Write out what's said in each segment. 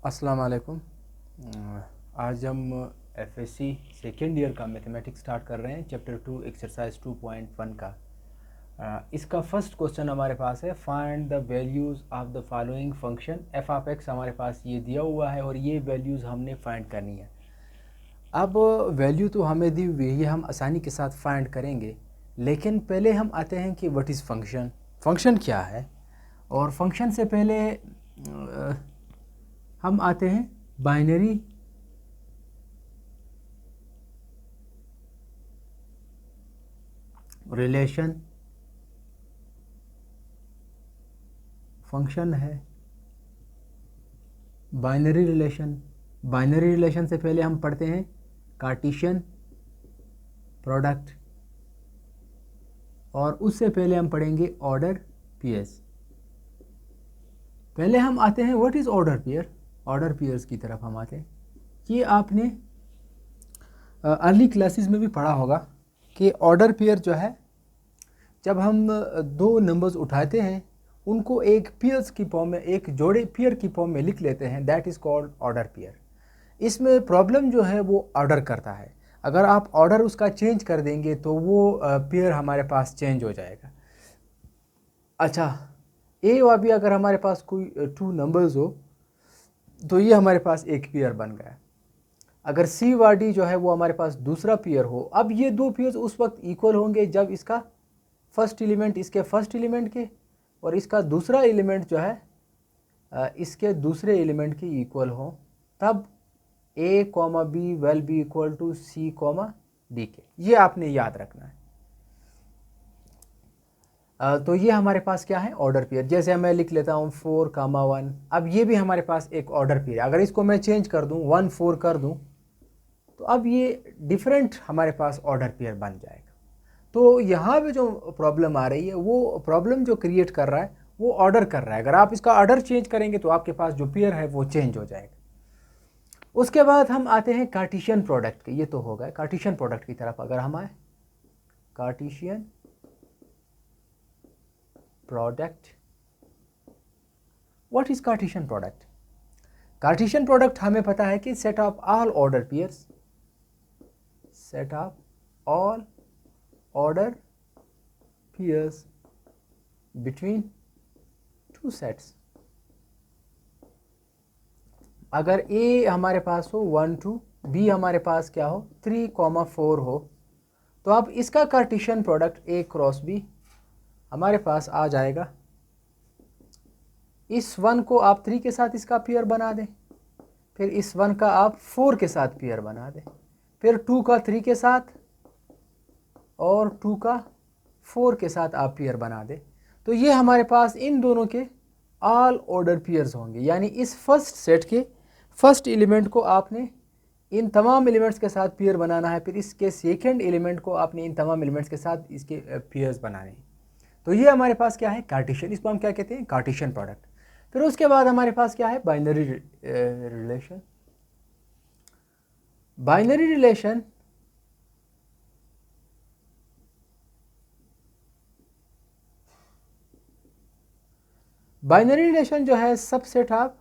अस्सलाम वालेकुम। आज हम एफएससी सेकेंड ईयर का मैथमेटिक्स स्टार्ट कर रहे हैं, चैप्टर 2 एक्सरसाइज 2.1 का। इसका फर्स्ट क्वेश्चन हमारे पास है, find the values of the following function. F of x हमारे पास ये दिया हुआ है और ये वैल्यूज़ हमने फाइंड करनी है। अब वैल्यू तो हमें दी हुई है, हम आसानी के साथ फाइंड करेंगे, लेकिन पहले हम आते हैं कि व्हाट इज़ फंक्शन, फंक्शन क्या है। और फंक्शन से पहले हम आते हैं बाइनरी रिलेशन। फंक्शन है बाइनरी रिलेशन। बाइनरी रिलेशन से पहले हम पढ़ते हैं कार्टेशियन प्रोडक्ट, और उससे पहले हम पढ़ेंगे ऑर्डर पेयर्स। पहले हम आते हैं what is order pair. Order pairs की तरफ हम आते हैं। ये आपने अर्ली क्लासेस में भी पढ़ा होगा कि ऑर्डर पेयर जो है, जब हम दो नंबर्स उठाते हैं उनको एक पेयर्स की फॉर्म में, एक जोड़े पेयर की फॉर्म में लिख लेते हैं, that is called order pair. इसमें प्रॉब्लम जो है वो ऑर्डर करता है। अगर आप ऑर्डर उसका चेंज कर देंगे तो वो पेयर हमारे पास चेंज हो जाएगा। अच्छा, ए और बी अगर हमारे पास कोई टू नंबर्स हो तो ये हमारे पास एक पेयर बन गया। अगर सी व डी जो है वो हमारे पास दूसरा पेयर हो, अब ये दो पेयर्स उस वक्त इक्वल होंगे जब इसका फर्स्ट एलिमेंट इसके फर्स्ट एलिमेंट के और इसका दूसरा एलिमेंट जो है इसके दूसरे एलिमेंट के इक्वल हो, तब A comma B will be equal to C comma D के। ये आपने याद रखना है। तो ये हमारे पास क्या है, ऑर्डर पेयर। जैसे मैं लिख लेता हूँ 4,1। अब ये भी हमारे पास एक ऑर्डर पेयर है। अगर इसको मैं चेंज कर दूँ 1 4 कर दूँ तो अब ये डिफरेंट हमारे पास ऑर्डर पेयर बन जाएगा। तो यहाँ पे जो प्रॉब्लम आ रही है, वो प्रॉब्लम जो क्रिएट कर रहा है वो ऑर्डर कर रहा है। अगर आप इसका ऑर्डर चेंज करेंगे तो आपके पास जो पेयर है वो चेंज हो जाएगा। उसके बाद हम आते हैं कार्टेशियन प्रोडक्ट के। ये तो हो गया कार्टेशियन प्रोडक्ट की तरफ। अगर हम आए Cartesian product, what is Cartesian product. Cartesian product हमें पता है कि set of all order pairs, set of all order pairs between two sets. अगर ए हमारे पास हो 1 2, बी हमारे पास क्या हो 3,4 हो, तो अब इसका Cartesian product A cross B हमारे पास आ जाएगा। इस 1 को आप 3 के साथ इसका पेयर बना दें, फिर इस 1 का आप 4 के साथ पेयर बना दें, फिर 2 का 3 के साथ और 2 का 4 के साथ आप पेयर बना दें। तो ये हमारे पास इन दोनों के ऑल ऑर्डर पेयर्स होंगे। यानी इस फर्स्ट सेट के फर्स्ट एलिमेंट को आपने इन तमाम एलिमेंट्स के साथ पेयर बनाना है, फिर इसके सेकेंड एलिमेंट को आपने इन तमाम एलिमेंट्स के साथ इसके पेयर्स बनाने हैं। तो ये हमारे पास क्या है, कार्टेशियन। इसको हम क्या कहते हैं, कार्टेशियन प्रोडक्ट। फिर उसके बाद हमारे पास क्या है, binary relation. Binary relation binary relation जो है subset of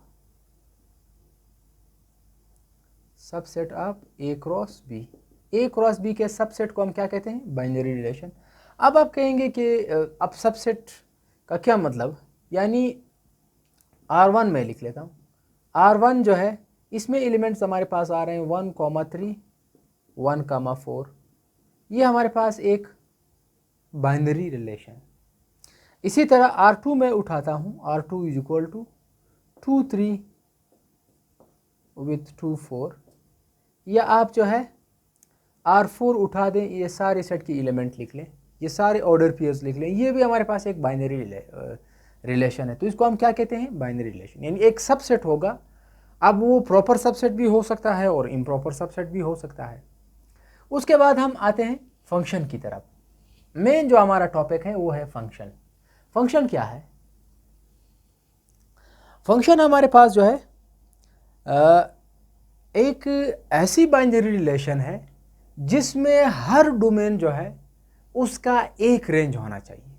A cross B. A cross B के सबसेट को हम क्या कहते हैं, बाइनरी रिलेशन। अब आप कहेंगे कि अब सबसेट का क्या मतलब, यानी R1 में लिख लेता हूँ। R1 जो है इसमें एलिमेंट्स हमारे पास आ रहे हैं 1,3 1,4। ये हमारे पास एक बाइनरी रिलेशन। इसी तरह R2 में उठाता हूँ, R2 is equal to 2 3 with 2 4। या आप जो है R4 उठा दें, ये सारे सेट की एलिमेंट लिख लें, ये सारे ऑर्डर पेयर्स लिख लें, ये भी हमारे पास एक बाइनरी रिलेशन है। तो इसको हम क्या कहते हैं, बाइनरी रिलेशन। यानी एक सबसेट होगा, अब वो प्रॉपर सबसेट भी हो सकता है और इम्प्रॉपर सबसेट भी हो सकता है। उसके बाद हम आते हैं फंक्शन की तरफ। मेन जो हमारा टॉपिक है वो है फंक्शन। फंक्शन क्या है, फंक्शन हमारे पास जो है एक ऐसी बाइनरी रिलेशन है जिसमें हर डोमेन जो है उसका एक रेंज होना चाहिए,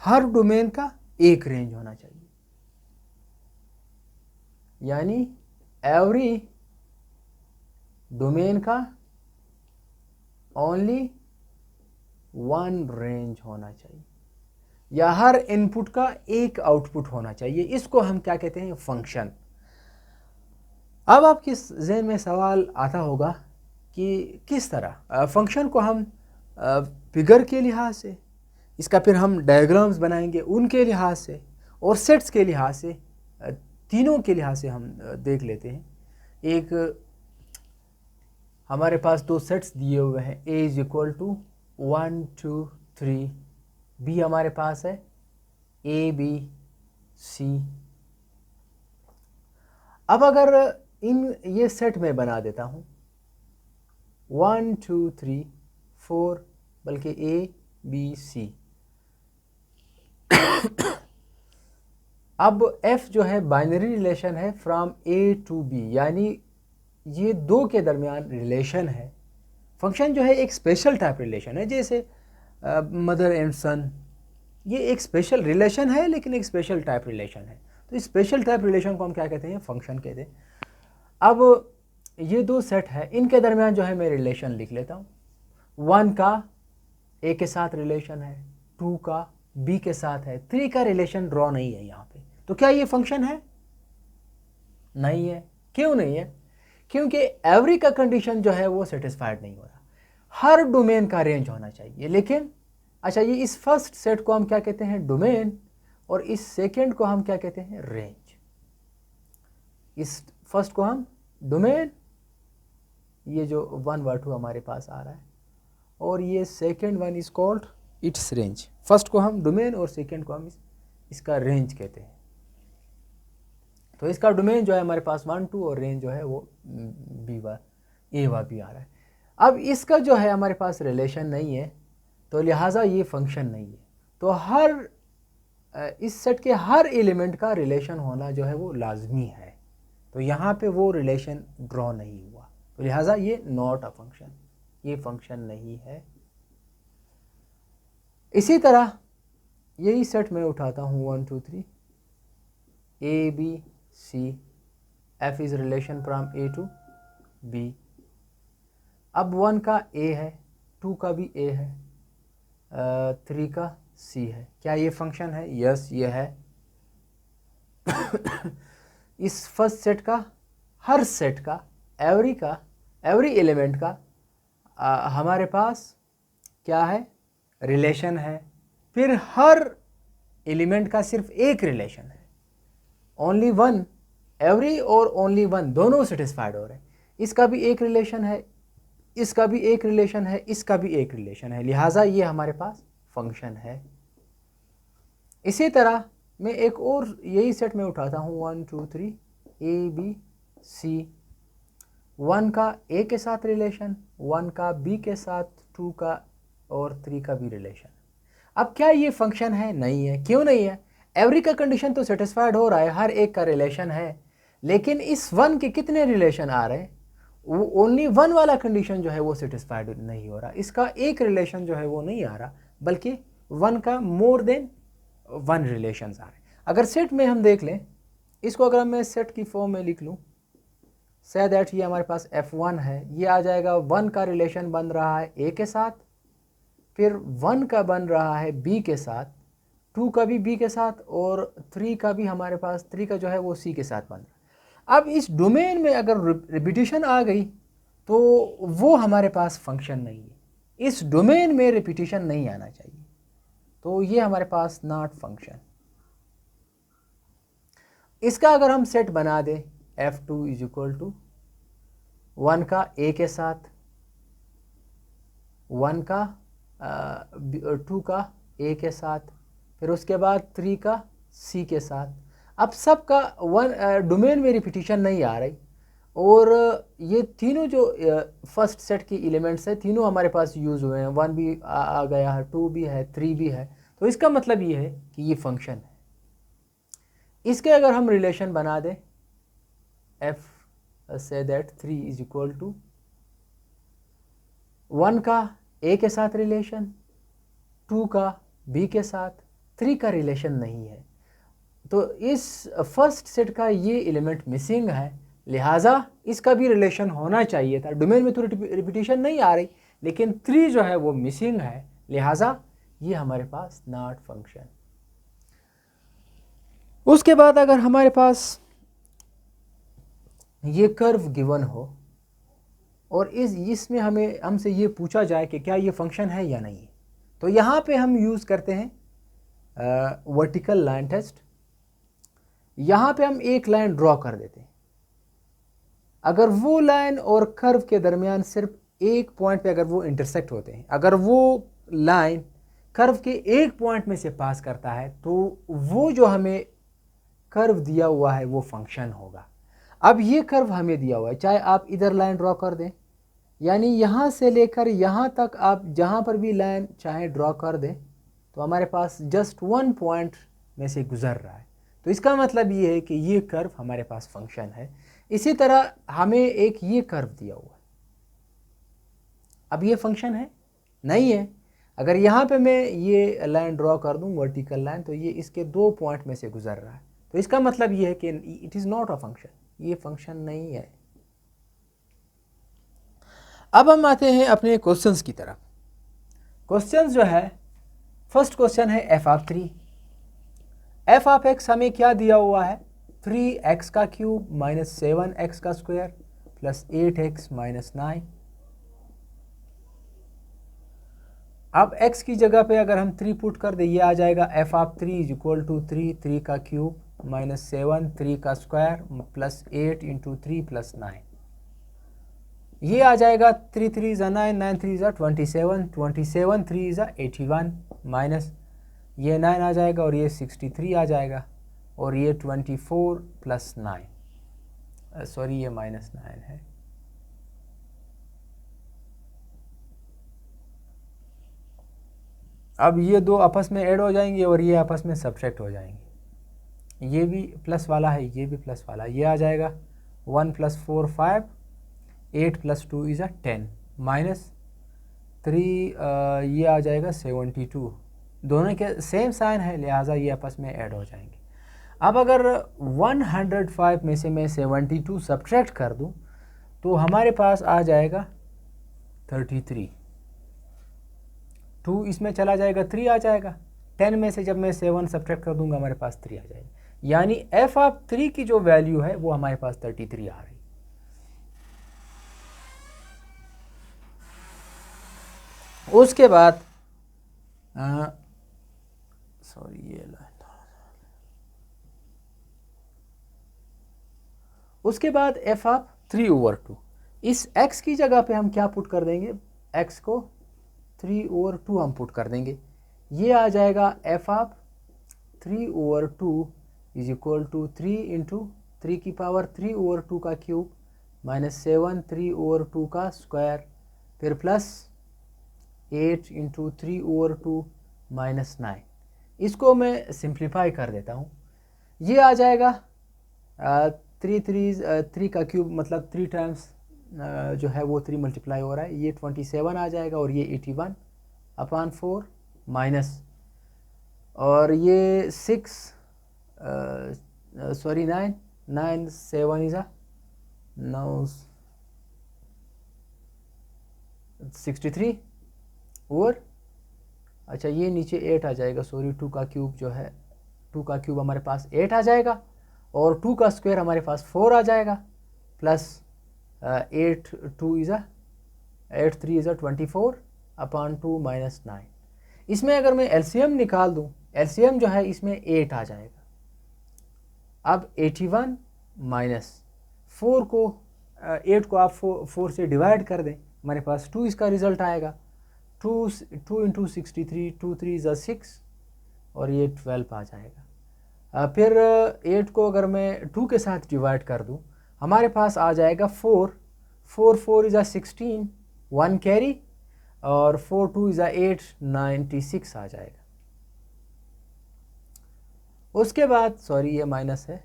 हर डोमेन का एक रेंज होना चाहिए। यानी एवरी डोमेन का ओनली वन रेंज होना चाहिए, या हर इनपुट का एक आउटपुट होना चाहिए। इसको हम क्या कहते हैं? फंक्शन। अब आपके ज़हन में सवाल आता होगा कि किस तरह फंक्शन को हम फिगर के लिहाज से, इसका फिर हम डायग्राम्स बनाएंगे उनके लिहाज से, और सेट्स के लिहाज से, तीनों के लिहाज से हम देख लेते हैं। एक हमारे पास दो सेट्स दिए हुए हैं, a is equal to 1 2 3, b हमारे पास है a b c। अब अगर ये सेट में बना देता हूँ 1 2 3 4, बल्कि a b c। अब f जो है बाइनरी रिलेशन है फ्रॉम a टू b, यानी ये दो के दरमियान रिलेशन है। फंक्शन जो है एक स्पेशल टाइप रिलेशन है, जैसे मदर एंड सन, ये एक स्पेशल रिलेशन है, लेकिन एक स्पेशल टाइप रिलेशन है। तो इस स्पेशल टाइप रिलेशन को हम क्या कहते हैं? फंक्शन कहते हैं। अब ये दो सेट है, इनके दरमियान जो है मैं रिलेशन लिख लेता हूँ। 1 का a के साथ रिलेशन है, 2 का b के साथ है, 3 का रिलेशन ड्रॉ नहीं है यहाँ पे। तो क्या ये फंक्शन है? नहीं है। क्यों नहीं है? क्योंकि एवरी का कंडीशन जो है वो सेटिस्फाइड नहीं हो रहा। हर डोमेन का रेंज होना चाहिए, लेकिन अच्छा, ये इस फर्स्ट सेट को हम क्या कहते हैं? डोमेन, और इस सेकंड को हम क्या कहते हैं? रेंज। इस फर्स्ट को हम डोमेन, ये जो 1 व 2 हमारे पास आ रहा है, और ये second one is called its range. First को हम डोमेन और सेकंड को हम इसका रेंज कहते हैं। तो इसका डोमेन जो है हमारे पास 1 2, और रेंज जो है वो b व a व b आ रहा है। अब इसका जो है हमारे पास रिलेशन नहीं है, तो लिहाजा ये फंक्शन नहीं है। तो हर इस सेट के हर एलिमेंट का रिलेशन होना जो है वो लाजमी है। तो यहाँ पे वो रिलेशन ड्रॉ नहीं हुआ, तो लिहाजा ये नॉट अ फंक्शन, ये फंक्शन नहीं है। इसी तरह यही सेट मैं उठाता हूँ 1 2 3, a b c, f is relation from a to b। अब 1 का a है, 2 का भी a है, 3 का c है। क्या ये फंक्शन है? यस, ये है। इस फर्स्ट सेट का, हर सेट का, एवरी एलिमेंट का हमारे पास क्या है? रिलेशन है। फिर हर एलिमेंट का सिर्फ एक रिलेशन है, ओनली वन। एवरी और ओनली वन दोनों सेटिस्फाइड हो रहे हैं। इसका भी एक रिलेशन है, इसका भी एक रिलेशन है, इसका भी एक रिलेशन है, लिहाजा ये हमारे पास फंक्शन है। इसी तरह मैं एक और यही सेट में उठाता हूँ 1 2 3, a b c। 1 का a के साथ रिलेशन, 1 का b के साथ, 2 का और 3 का भी रिलेशन। अब क्या ये फंक्शन है? नहीं है। क्यों नहीं है? एवरी का कंडीशन तो सेटिस्फाइड हो रहा है, हर एक का रिलेशन है, लेकिन इस 1 के कितने रिलेशन आ रहे हैं? वो ओनली 1 वाला कंडीशन जो है वो सेटिस्फाइड नहीं हो रहा। इसका एक रिलेशन जो है वो नहीं आ रहा, बल्कि 1 का मोर देन 1 रिलेशन आ रहे हैं। अगर सेट में हम देख लें, इसको अगर मैं सेट की फॉर्म में लिख लूँ, से दैट ये हमारे पास f1 है, ये आ जाएगा 1 का रिलेशन बन रहा है a के साथ, फिर 1 का बन रहा है b के साथ, 2 का भी b के साथ, और 3 का भी हमारे पास, 3 का जो है वो c के साथ बन रहा है। अब इस डोमेन में अगर रिपीटिशन आ गई तो वो हमारे पास फंक्शन नहीं है। इस डोमेन में रिपीटिशन नहीं आना चाहिए, तो ये हमारे पास नॉट फंक्शन। इसका अगर हम सेट बना दें f2 इज इक्वल टू 1 का a के साथ, 1 का 2 का a के साथ, फिर उसके बाद 3 का c के साथ। अब सबका डोमेन में रिपीटिशन नहीं आ रही, और ये तीनों जो फर्स्ट सेट की एलिमेंट्स है तीनों हमारे पास यूज़ हुए हैं। 1 भी आ गया है, 2 भी है, 3 भी है, तो इसका मतलब ये है कि ये फंक्शन है। इसके अगर हम रिलेशन बना दें f say that 3 is equal to 1 का a के साथ रिलेशन, 2 का b के साथ, 3 का रिलेशन नहीं है, तो इस फर्स्ट सेट का ये एलिमेंट मिसिंग है, लिहाजा इसका भी रिलेशन होना चाहिए था। डोमेन में तो रिपीटेशन नहीं आ रही, लेकिन 3 जो है वो मिसिंग है, लिहाजा ये हमारे पास नॉट फंक्शन। उसके बाद अगर हमारे पास ये कर्व गिवन हो और इसमें हमसे ये पूछा जाए कि क्या ये फंक्शन है या नहीं, तो यहाँ पे हम यूज़ करते हैं वर्टिकल लाइन टेस्ट। यहाँ पे हम एक लाइन ड्रॉ कर देते हैं। अगर वो लाइन और कर्व के दरमियान सिर्फ एक पॉइंट पे अगर वो इंटरसेक्ट होते हैं, अगर वो लाइन कर्व के एक पॉइंट में से पास करता है, तो वो जो हमें कर्व दिया हुआ है वो फंक्शन होगा। अब ये कर्व हमें दिया हुआ है, चाहे आप इधर लाइन ड्रॉ कर दें, यानी यहाँ से लेकर यहाँ तक आप जहाँ पर भी लाइन चाहे ड्रॉ कर दें, तो हमारे पास जस्ट 1 पॉइंट में से गुजर रहा है, तो इसका मतलब ये है कि ये कर्व हमारे पास फंक्शन है। इसी तरह हमें एक ये कर्व दिया हुआ है, अब ये फंक्शन है नहीं है। अगर यहाँ पे मैं ये लाइन ड्रॉ कर दूँ वर्टिकल लाइन, तो ये इसके 2 पॉइंट में से गुजर रहा है, तो इसका मतलब ये है कि it is not a function, ये फंक्शन नहीं है। अब हम आते हैं अपने क्वेश्चंस की तरफ। क्वेश्चंस जो है, फर्स्ट क्वेश्चन है F of 3। F of x हमें क्या दिया हुआ है, 3x का क्यूब माइनस 7x का स्क्वायर प्लस 8x माइनस 9। अब x की जगह पे अगर हम 3 पुट कर दे, ये आ जाएगा F of 3 is equal to 3 का क्यूब माइनस 7 3 का स्क्वायर प्लस 8 इंटू 3 प्लस 9। ये आ जाएगा 3 3 ज़ा 9, 9 3 ज़ा 27, 27 3 ज़ा 81 माइनस ये 9 आ जाएगा और ये 63 आ जाएगा और ये 24 प्लस 9, सॉरी ये माइनस 9 है। अब ये दो आपस में ऐड हो जाएंगे और ये आपस में सब्ट्रैक्ट हो जाएंगे। ये भी प्लस वाला है, ये भी प्लस वाला, ये आ जाएगा 1 + 4 5, 8 + 2 इज़ 10 माइनस 3, ये आ जाएगा 72। दोनों के सेम साइन है, लिहाजा ये आपस में ऐड हो जाएंगे। अब अगर 105 में से मैं 72 सब्ट्रैक्ट कर दूं, तो हमारे पास आ जाएगा 33। 2 इसमें चला जाएगा, 3 आ जाएगा। 10 में से जब मैं 7 सब्ट्रैक्ट कर दूंगा, हमारे पास 3 आ जाएगा, यानी एफ ऑफ 3 की जो वैल्यू है वो हमारे पास 33 आ रही। उसके बाद सॉरी ये लाइन, उसके बाद एफ ऑफ 3/2, इस x की जगह पे हम क्या पुट कर देंगे, x को 3/2 हम पुट कर देंगे। ये आ जाएगा F of 3/2 is equal to 3 into 3 की पावर 3/2 का क्यूब माइनस 7 3/2 का स्क्वायर फिर प्लस 8 इंटू 3/2 माइनस 9। इसको मैं सिंप्लीफाई कर देता हूँ, ये आ जाएगा 3 का क्यूब मतलब 3 टाइम्स जो है वो 3 मल्टीप्लाई हो रहा है, ये 27 आ जाएगा और ये 81/4 माइनस और ये 6 सॉरी 9 7 इज़ 9 63 और अच्छा ये नीचे 8 आ जाएगा, सॉरी 2 का क्यूब जो है 2 का क्यूब हमारे पास 8 आ जाएगा और 2 का स्क्वायर हमारे पास 4 आ जाएगा प्लस 8 2 इज़ 8 3 इज़ 24/2 माइनस 9। इसमें अगर मैं एलसीएम निकाल दूं, एलसीएम जो है इसमें 8 आ जाएगा। अब 81 माइनस 4 को 8 को आप 4 से डिवाइड कर दें, हमारे पास 2 इसका रिज़ल्ट आएगा। 2 इंटू 63 2 3 इज़ 6 और ये 12 आ जाएगा। फिर 8 को अगर मैं 2 के साथ डिवाइड कर दूं, हमारे पास आ जाएगा 4 4 इज़ 16 1 कैरी और 4 2 इज़ 8 96 आ जाएगा। उसके बाद सॉरी ये माइनस है,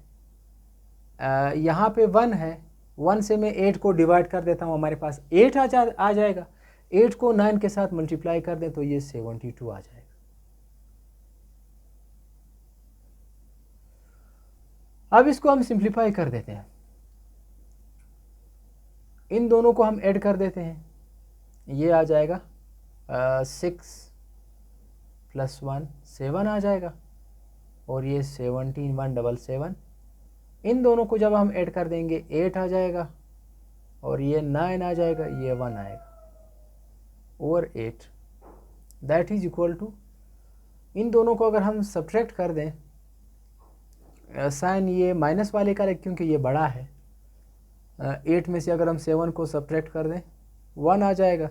यहाँ पे 1 है, 1 से मैं 8 को डिवाइड कर देता हूँ, हमारे पास 8 आ जाएगा। 8 को 9 के साथ मल्टीप्लाई कर दें तो ये 72 आ जाएगा। अब इसको हम सिंप्लीफाई कर देते हैं, इन दोनों को हम ऐड कर देते हैं, ये आ जाएगा 6 + 1 7 आ जाएगा, और ये 17 177, इन दोनों को जब हम ऐड कर देंगे 8 आ जाएगा, और ये 9 आ जाएगा, ये 1 आएगा over 8, that is equal to, इन दोनों को अगर हम सब्ट्रैक्ट कर दें, साइन ये माइनस वाले का क्योंकि ये बड़ा है, 8 में से अगर हम 7 को सब्ट्रैक्ट कर दें 1 आ जाएगा,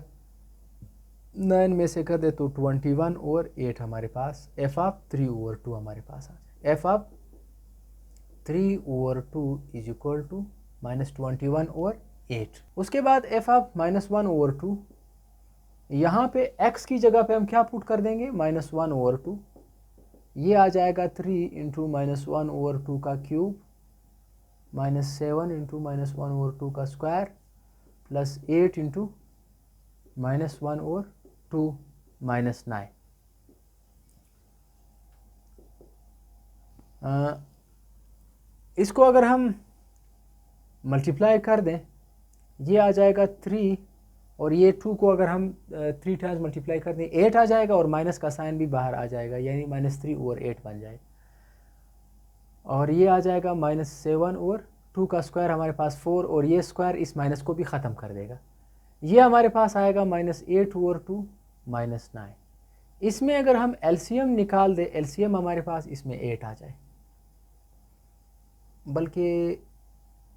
9 में से कर दे तो 21 ओवर 8 हमारे पास f(3/2) हमारे पास आ जाए, f(3/2) is equal to -21 over 8। उसके बाद f(-1/2), यहाँ पे x की जगह पे हम क्या पुट कर देंगे, -1/2, ये आ जाएगा 3 × -1/2 का क्यूब, -7 × -1/2 का स्क्वायर, प्लस 8 × -1/2 -9। इसको अगर हम मल्टीप्लाई कर दें, ये आ जाएगा 3, और ये 2 को अगर हम 3 टाइम्स मल्टीप्लाई कर दें 8 आ जाएगा, और माइनस का साइन भी बाहर आ जाएगा, यानी -3/8 बन जाएगा, और ये आ जाएगा -7/2 का स्क्वायर हमारे पास 4, और ये स्क्वायर इस माइनस को भी ख़त्म कर देगा, ये हमारे पास आएगा -8/2 -9। इसमें अगर हम एलसीएम निकाल दें, एलसीएम हमारे पास इसमें 8 आ जाए, बल्कि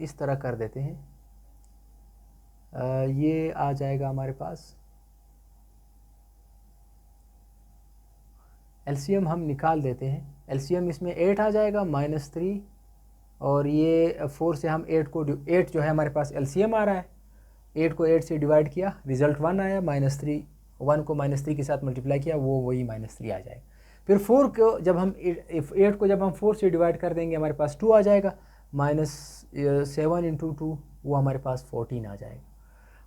इस तरह कर देते हैं, ये आ जाएगा हमारे पास, एलसीएम हम निकाल देते हैं, एलसीएम इसमें 8 आ जाएगा, -3, और ये 4 से हम 8 जो है हमारे पास एलसीएम आ रहा है, 8 को 8 से डिवाइड किया, रिजल्ट 1 आया, -3, 1 को -3 के साथ मल्टीप्लाई किया, वो वही -3 आ जाएगा। फिर 4 को जब हम 8 को जब हम 4 से डिवाइड कर देंगे हमारे पास 2 आ जाएगा, -7 × 2 वो हमारे पास 14 आ जाएगा,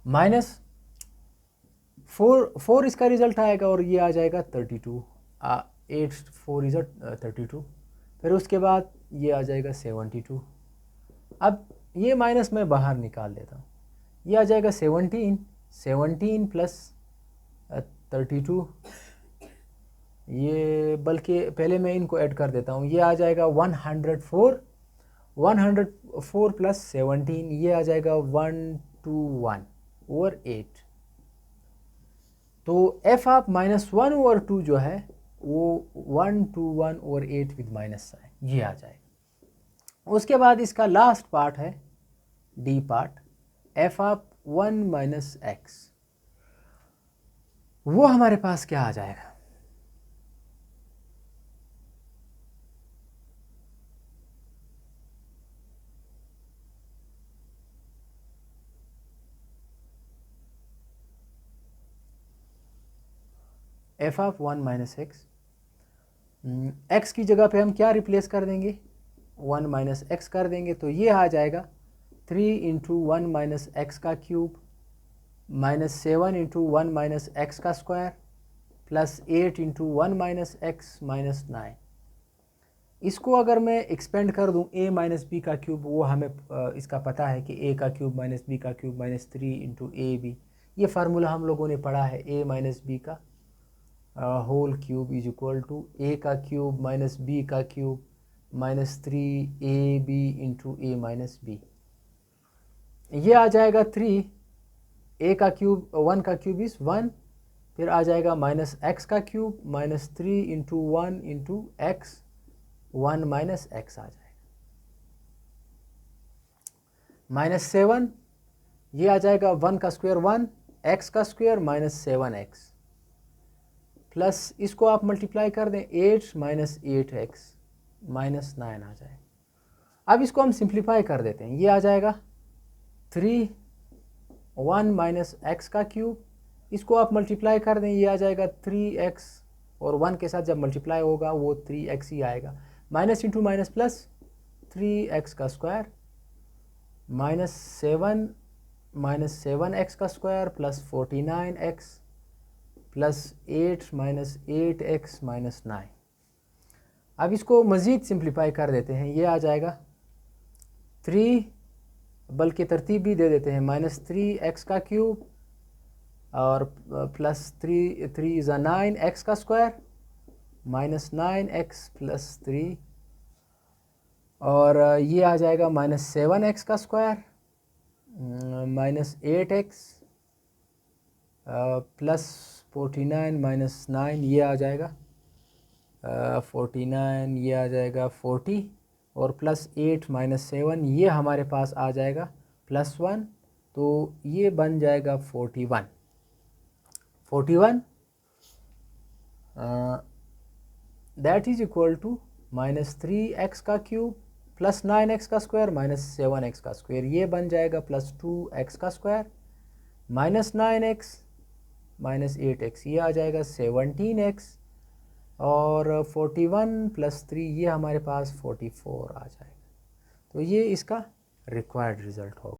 -4 इसका रिजल्ट आएगा, और ये आ जाएगा 32, 8 4 इज 32, फिर उसके बाद ये आ जाएगा 72। अब ये माइनस मैं बाहर निकाल देता हूँ, ये आ जाएगा 17 + 32, ये बल्कि पहले मैं इनको ऐड कर देता हूँ, ये आ जाएगा 104 + 17, ये आ जाएगा 121 ओवर 8। तो f(-1/2) जो है वो 121 ओवर 8 विद माइनस साइन, ये आ जाएगा। उसके बाद इसका लास्ट पार्ट है डी पार्ट, f(1 - x), वो हमारे पास क्या आ जाएगा, f(1 - x), x की जगह पे हम क्या रिप्लेस कर देंगे, 1 - x कर देंगे, तो ये आ जाएगा 3 × 1 - x का क्यूब, -7 × 1 - x का स्क्वायर, प्लस 8 × 1 - x -9। इसको अगर मैं एक्सपेंड कर दूं a - b का क्यूब, वो हमें इसका पता है कि a का क्यूब - b का क्यूब -3 × ab, ये फार्मूला हम लोगों ने पढ़ा है, a - b का whole cube is equal to a का क्यूब -b का क्यूब -3ab × a - b, ये आ जाएगा 3, a का क्यूब 1 का क्यूब इज 1, फिर आ जाएगा -x का क्यूब -3 × 1 × x 1 - x आ जाएगा, -7, ये आ जाएगा 1 का स्क्वायर 1, x का स्क्वायर -7x, प्लस इसको आप मल्टीप्लाई कर दें 8 - 8x -9 आ जाएगा। अब इसको हम सिंप्लीफाई कर देते हैं, ये आ जाएगा 3 1 - x का क्यूब, इसको आप मल्टीप्लाई कर दें, ये आ जाएगा 3x, और 1 के साथ जब मल्टीप्लाई होगा वो 3x ही आएगा, minus into minus plus 3x का स्क्वायर -7 - 7x का square plus 49x plus 8 - 8x -9। अब इसको मज़ीद सिंप्लीफाई कर देते हैं, ये आ जाएगा 3 बल्कि तरतीब भी दे देते हैं, -3x का क्यूब और +3 इज़ 9x का स्क्वायर, -9x + 3 और ये आ जाएगा -7x का स्क्वायर, -8x +49 - 9 ये आ जाएगा 49, ये आ जाएगा 40 और +8 - 7 ये हमारे पास आ जाएगा +1, तो ये बन जाएगा 41 that is equal to -3x का क्यूब +9x का स्क्वायर -7x का स्क्वायर, ये बन जाएगा +2x का स्क्वायर -9x -8x ये आ जाएगा 17x और 41 + 3 ये हमारे पास 44 आ जाएगा। तो ये इसका रिक्वायर्ड रिज़ल्ट होगा।